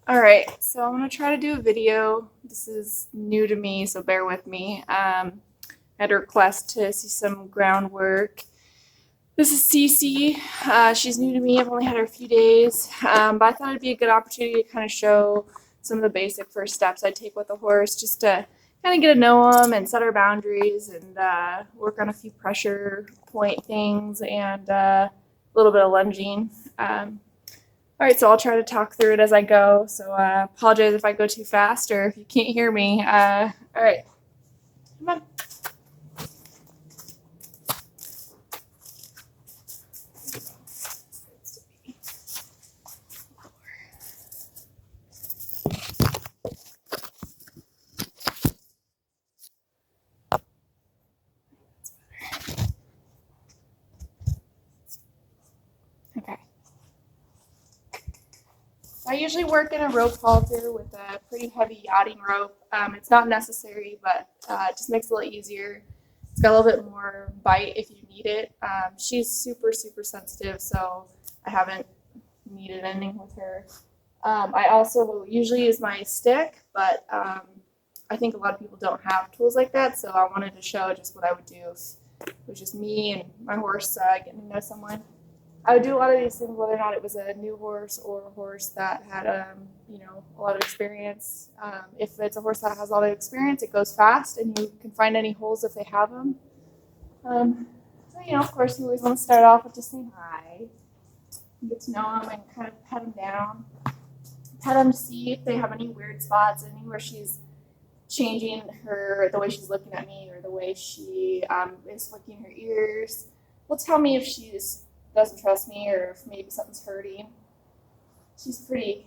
All right, so I'm gonna try to do a video. This is new to me, so bear with me. I had a request to see some groundwork. This is Cece. She's new to me. I've only had her a few days, but I thought it'd be a good opportunity to kind of show some of the basic first steps I take with a horse, just to kind of get to know them and set our boundaries and work on a few pressure point things and a little bit of lunging. All right, so I'll try to talk through it as I go. So apologize if I go too fast or if you can't hear me. All right, come on. Okay. I usually work in a rope halter with a pretty heavy yachting rope. It's not necessary, but it just makes it a little easier. It's got a little bit more bite if you need it. She's super, super sensitive, so I haven't needed anything with her. I also usually use my stick, but I think a lot of people don't have tools like that, so I wanted to show just what I would do if it was just me and my horse getting to know someone. I would do a lot of these things whether or not it was a new horse or a horse that had, a lot of experience. If it's a horse that has a lot of experience, it goes fast, and you can find any holes if they have them. Of course, you always want to start off with just saying hi, get to know them, and kind of pet them down. Pet them to see if they have any weird spots, anywhere she's changing the way she's looking at me, or the way she is flicking her ears. Will tell me if she's doesn't trust me or if maybe something's hurting. She's pretty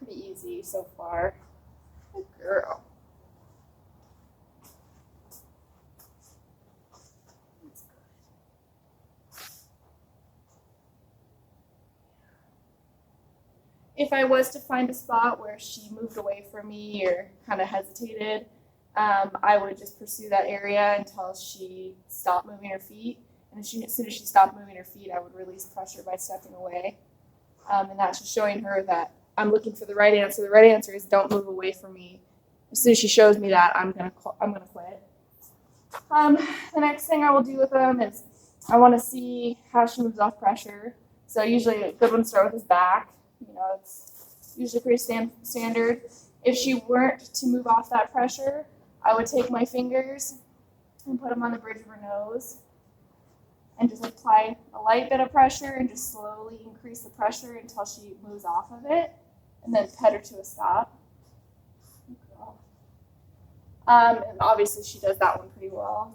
easy so far. Good girl. If I was to find a spot where she moved away from me or kind of hesitated, I would just pursue that area until she stopped moving her feet. And as soon as she stopped moving her feet, I would release pressure by stepping away. And that's just showing her that I'm looking for the right answer. The right answer is don't move away from me. As soon as she shows me that, I'm gonna quit. The next thing I will do with them is I want to see how she moves off pressure. So usually a good one to start with is back. It's usually pretty standard. If she weren't to move off that pressure, I would take my fingers and put them on the bridge of her nose and just apply a light bit of pressure and just slowly increase the pressure until she moves off of it, and then pet her to a stop. And obviously she does that one pretty well.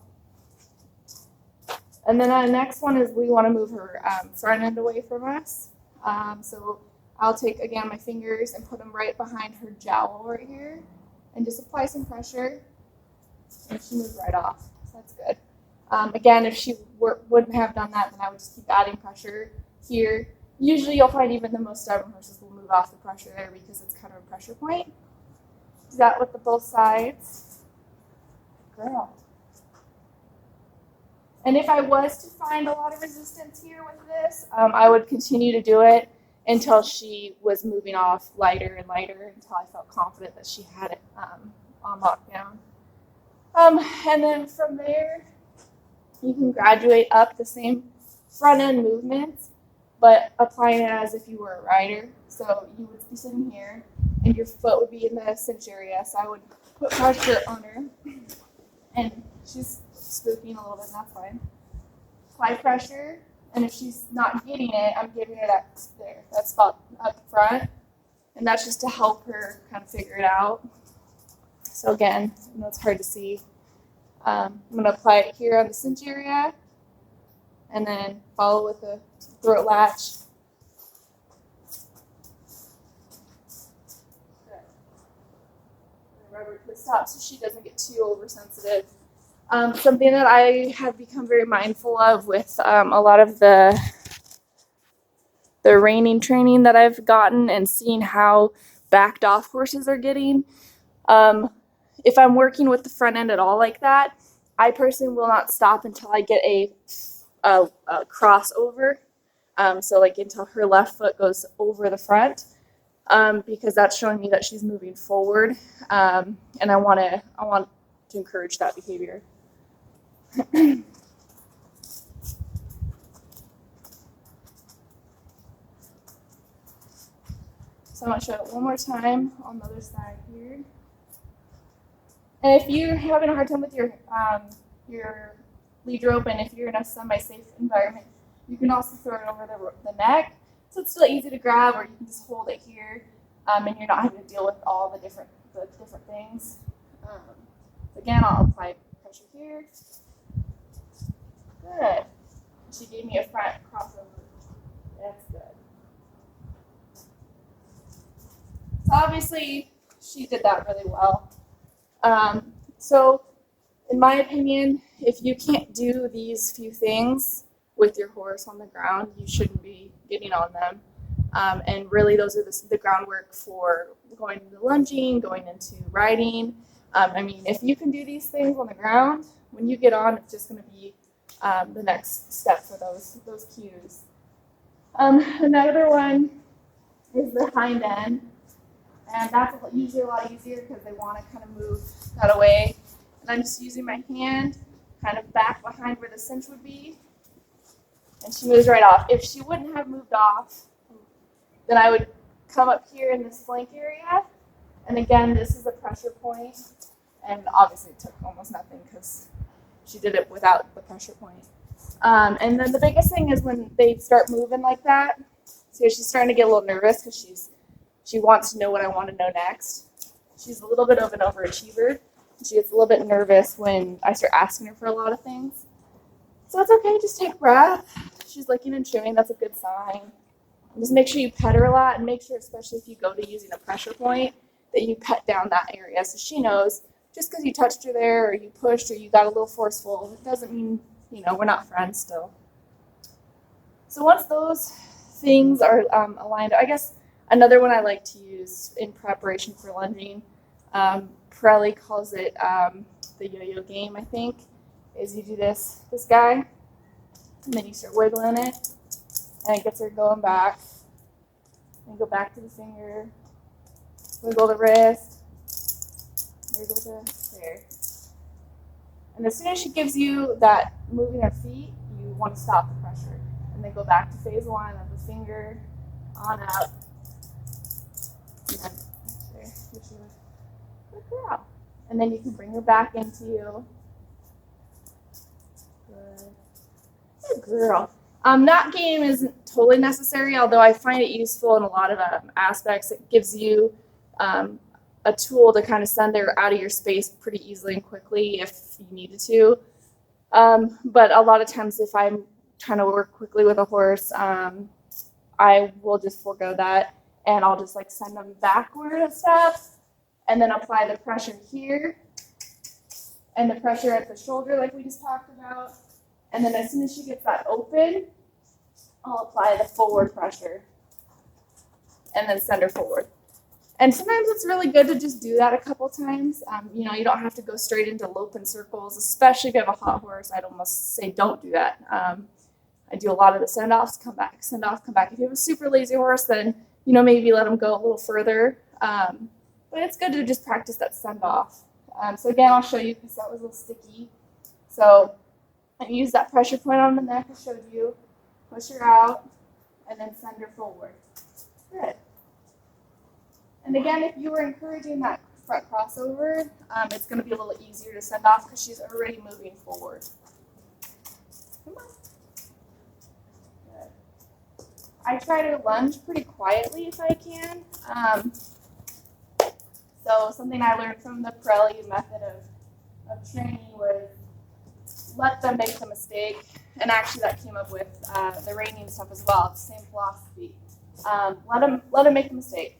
And then the next one is we want to move her front end away from us. So I'll take, again, my fingers and put them right behind her jowl right here and just apply some pressure, and she moves right off. So that's good. Again, if she wouldn't have done that, then I would just keep adding pressure here. Usually you'll find even the most stubborn horses will move off the pressure there because it's kind of a pressure point. Do that with both sides. Girl. And if I was to find a lot of resistance here with this, I would continue to do it until she was moving off lighter and lighter until I felt confident that she had it on lockdown. And then from there, you can graduate up the same front end movements, but applying it as if you were a rider. So you would be sitting here, and your foot would be in the cinch area. So I would put pressure on her, and she's spooking a little bit, and that's fine. Apply pressure, and if she's not getting it, I'm giving her that spot up front, and that's just to help her kind of figure it out. So again, I know it's hard to see. I'm going to apply it here on the cinch area, and then follow with the throat latch. Rubber twist up so she doesn't get too oversensitive. Something that I have become very mindful of with a lot of the reining training that I've gotten and seeing how backed off horses are getting. If I'm working with the front end at all like that, I personally will not stop until I get a crossover. So like until her left foot goes over the front. because that's showing me that she's moving forward, and I want to encourage that behavior. So I'm going to show it one more time on the other side here. And if you're having a hard time with your lead rope, and if you're in a semi-safe environment, you can also throw it over the neck. So it's still easy to grab, or you can just hold it here, and you're not having to deal with all the different things. Again, I'll apply pressure here. Good. She gave me a front crossover. That's good. So obviously, she did that really well. So in my opinion, if you can't do these few things with your horse on the ground, you shouldn't be getting on them. And really, those are the groundwork for going into lunging, going into riding. I mean, if you can do these things on the ground, when you get on, it's just going to be the next step for those cues. Another one is the hind end. And that's usually a lot easier because they want to kind of move that away. And I'm just using my hand kind of back behind where the cinch would be. And she moves right off. If she wouldn't have moved off, then I would come up here in this flank area. And again, this is a pressure point. And obviously it took almost nothing because she did it without the pressure point. And then the biggest thing is when they start moving like that. So she's starting to get a little nervous because she wants to know what I want to know next. She's a little bit of an overachiever. She gets a little bit nervous when I start asking her for a lot of things. So it's okay, just take a breath. She's licking and chewing, that's a good sign. And just make sure you pet her a lot, and make sure, especially if you go to using a pressure point, that you pet down that area so she knows just because you touched her there or you pushed or you got a little forceful, it doesn't mean, we're not friends still. So once those things are aligned, I guess another one I like to use in preparation for lunging, Pirelli calls it the yo-yo game, I think, is you do this guy, and then you start wiggling it, and it gets her going back. And go back to the finger, wiggle the wrist, wiggle there. And as soon as she gives you that moving her feet, you want to stop the pressure. And then go back to phase one of the finger on up. And then there, good girl. And then you can bring her back into you. Good girl. That game isn't totally necessary, although I find it useful in a lot of aspects. It gives you a tool to kind of send her out of your space pretty easily and quickly if you needed to. But a lot of times if I'm trying to work quickly with a horse, I will just forego that, and I'll just send them backward a step and then apply the pressure here and the pressure at the shoulder like we just talked about. And then as soon as she gets that open, I'll apply the forward pressure and then send her forward. And sometimes it's really good to just do that a couple times. You don't have to go straight into lope and circles, especially if you have a hot horse. I'd almost say don't do that. I do a lot of the send-offs, come back, send off, come back. If you have a super lazy horse, then, maybe let them go a little further. But it's good to just practice that send-off. So again, I'll show you because that was a little sticky. So I use that pressure point on the neck I showed you, push her out, and then send her forward. Good. And again, if you were encouraging that front crossover, it's going to be a little easier to send off because she's already moving forward. Come on. Good. I try to lunge pretty quietly if I can. So something I learned from the Pirelli method of training was let them make the mistake. And actually that came up with the reining stuff as well, the same philosophy. Let them make the mistake.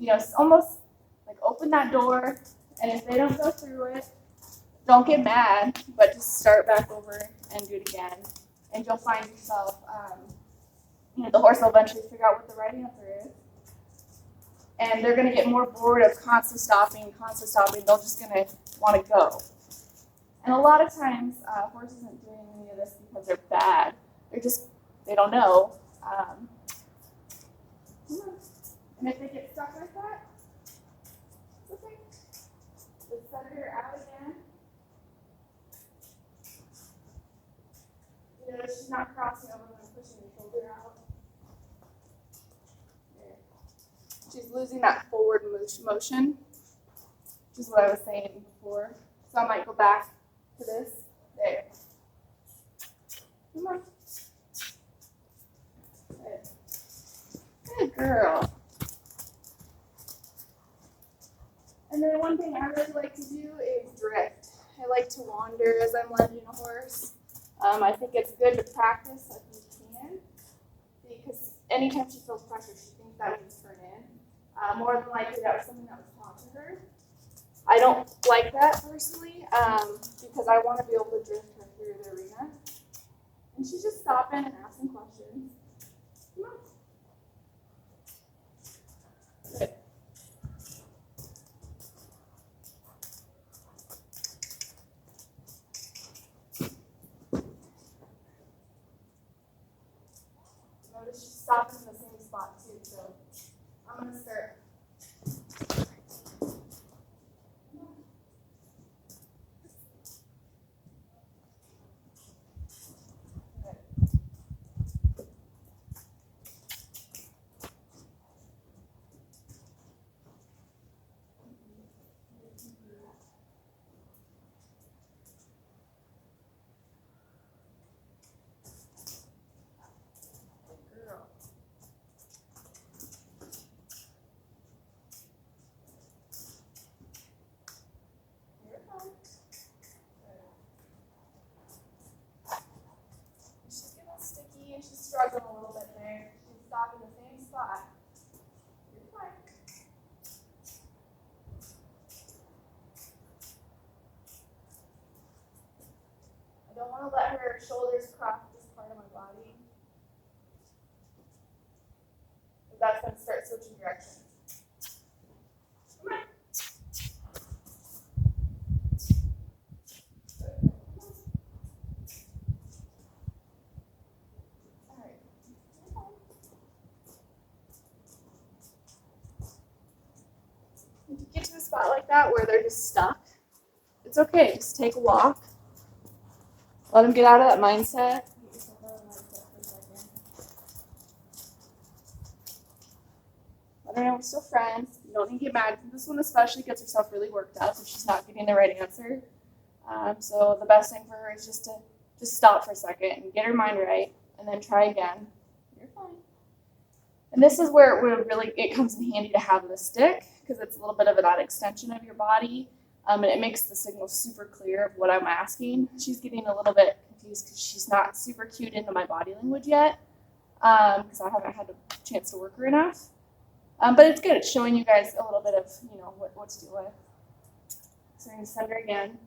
It's almost like open that door, and if they don't go through it, don't get mad, but just start back over and do it again. And you'll find yourself, the horse will eventually figure out what the riding answer is. And they're going to get more bored of constant stopping. They're just going to want to go. And a lot of times, horses aren't doing any of this because they're bad. They don't know. And if they get stuck like that, it's okay. Just send her out again. You know, she's not crossing over and pushing the shoulder out. There. She's losing that forward motion, which is what I was saying before. So I might go back to this. There. Come on. There. Good girl. And then one thing I really like to do is drift. I like to wander as I'm lunging a horse. I think it's good to practice if you can, because anytime she feels pressure, she thinks that means turn in. More than likely, that was something that was taught to her. I don't like that personally, because I want to be able to drift her through the arena. And she's just stopping and asking questions. Come on. Good. Notice she's stopping in the same spot too, so I'm going to start. She's getting sticky and she's struggling a little bit there. She's stopping the same spot. You're fine. I don't want to let her shoulders cross this part of my body. That's going to start switching directions. Come on. All right. If you get to a spot like that where they're just stuck, it's okay. Just take a walk. Let them get out of that mindset. Let her know we're still friends. You don't need to get mad. This one especially gets herself really worked up if she's not getting the right answer. So the best thing for her is just to stop for a second and get her mind right, and then try again. You're fine. And this is where it comes in handy to have the stick, because it's a little bit of that extension of your body, and it makes the signal super clear of what I'm asking. She's getting a little bit confused because she's not super cued into my body language yet, because I haven't had a chance to work her enough. But it's good. It's showing you guys a little bit of what to do with. So we're going to send her again.